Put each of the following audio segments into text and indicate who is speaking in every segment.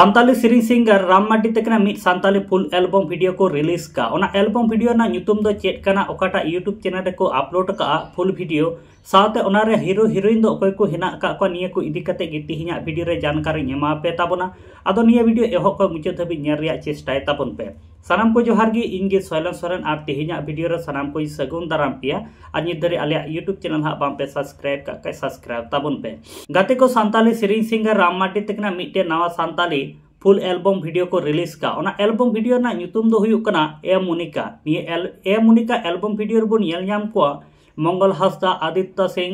Speaker 1: सान्ताली Tsering singer Ram Mardi तकना मिट सान्ताली full album video को release का ओना एल्बम वीडियो ना ᱧᱩᱛᱩᱢ ᱫᱚ ᱪᱮᱫ ᱠᱟᱱᱟ ᱚᱠᱟᱴᱟ यूट्यूब चैनल ᱨᱮᱠᱚ अपलोड ᱠᱟᱜᱼᱟ फुल वीडियो साथे ओनारे हीरो हीरोइन दोᱚᱠᱚᱭ ᱠᱚ ᱦᱮᱱᱟᱜ ᱠᱟᱜ ᱠᱚ ᱱᱤᱭᱟᱹ ᱠᱚ ᱤᱫᱤ ᱠᱟᱛᱮ ᱜᱮ ᱛᱤᱦᱤᱧᱟᱜ वीडियो रे जानकारी एमा पे ताबोना आदो निया वीडियो एहो को मुचाद धाबी ᱧᱮᱞ ᱨᱮᱭᱟᱜ चेष्टाय ताबोन पे सानाम को जोहार गी इनगे सोयलन सोरेन आर तिहिᱧᱟᱜ वीडियो रे सानाम को सगुन दाराम पिया आ नित दरे आलिया यूट्यूब चैनल हा बाम पे सब्सक्राइब का सब्सक्राइब ताबोन पे गाते को सान्ताली सेरिंग सिंगर राम मार्डी तकना मिटे नवा सान्ताली फुल एल्बम वीडियो को रिलीज का ओना एल्बम वीडियो ना ᱧᱩᱛᱩᱢ ᱫᱚ ᱦᱩᱭᱩᱜ ᱠᱟᱱᱟ ए मोनिका निये ए मोनिका एल्बम वीडियो रे बोन ᱧᱮᱞ ᱧᱟᱢ ᱠᱚᱣᱟ मंगल हांसदा आदित्य सिंह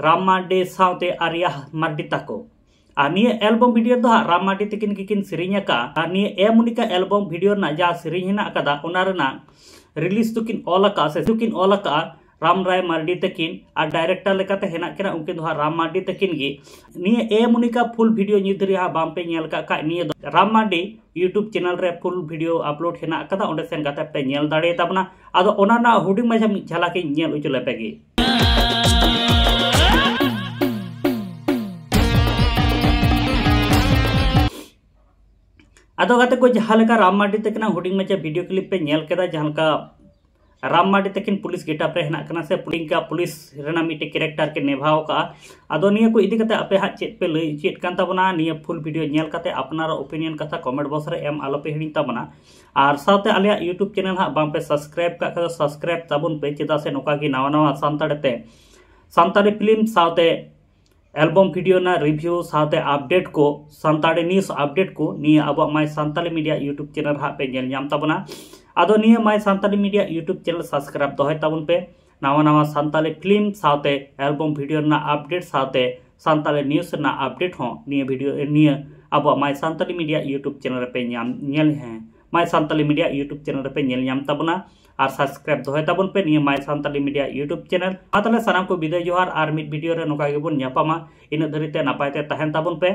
Speaker 1: राम मार्डी साथे आर्या मार्डी ताको आ निये एल्बम वीडियो दो राम मार्डी तकिन किन सेरिंग का आ निये ए मोनिका एल्बम वीडियो ना जा सेरिंग हेना कदा ओना रेना रिलीज तुकिन ऑल का से तुकिन ऑल का राम राय मार्डी तकिन और डायरेक्टर लेकाते हेना केना उनकिन दो राम मार्डी तकिन गी निये ए मोनिका फुल वीडियो निदरी हा बाम पे नेल का निये राम मार्डी यूट्यूब चैनल रे फुल वीडियो अपलोड हेना कदा ओंडे सेन गाते पे नेल दाड़े ताबना आदो ओना ना हुडिंग मजा मि झलक नेल उचु लेपेगी आदो गाते को जहां राम मार्डी तकिना हुडिंग मजा वीडियो क्लिप पे नेल केदा जहां का राम मार्डी तकिन पुलिस गेटअप रे हेना कना से पुलिस रेना मिटे कैरेक्टर के निभाव का आदो निया को इदी कते आपे हा चेत पे लई चेत कान ताबना निया फुल वीडियो नेल कते अपनार ओपिनियन कथा कमेंट बॉक्स रे एम आलो पे हिडिंग ताबना आर साथे आलिया यूट्यूब चैनल हा बाम पे सब्सक्राइब का सब्सक्राइब ताबुन पे चेदा से नोका की नवा नवा सान्ताली फिल्म साथे एल्बम वीडियो ना रिव्यू साथे अपडेट को सान्ताली न्यूज़ अपडेट को निया अब my Santali media YouTube channel हा पे नेल ᱧᱟᱢ ताबना आदो निया my Santali media YouTube channel subscribe दोहय ताबुन पे नवा नवा सान्ताली फिल्म साथे एल्बम वीडियो ना अपडेट साथे सान्ताली न्यूज़ ना अपडेट हो निया वीडियो निया अब my Santali media YouTube channel पे नेल है my Santali media YouTube channel पे नेल ᱧᱟᱢ ताबुना और सब्सक्राइब दोहय ताबुन पे निया my Santali media YouTube channel आतले सानाम को विदाय जोहार और मिड वीडियो रे नोका गेबुन ᱧᱟᱯᱟᱢᱟ ᱤᱱᱟᱹ ᱫᱷᱟᱹᱨᱤᱡ ᱛᱮ ᱱᱟᱯᱟᱭ ᱛᱮ ᱛᱟᱦᱮᱱ ᱛᱟᱵᱚᱱ ᱯᱮ।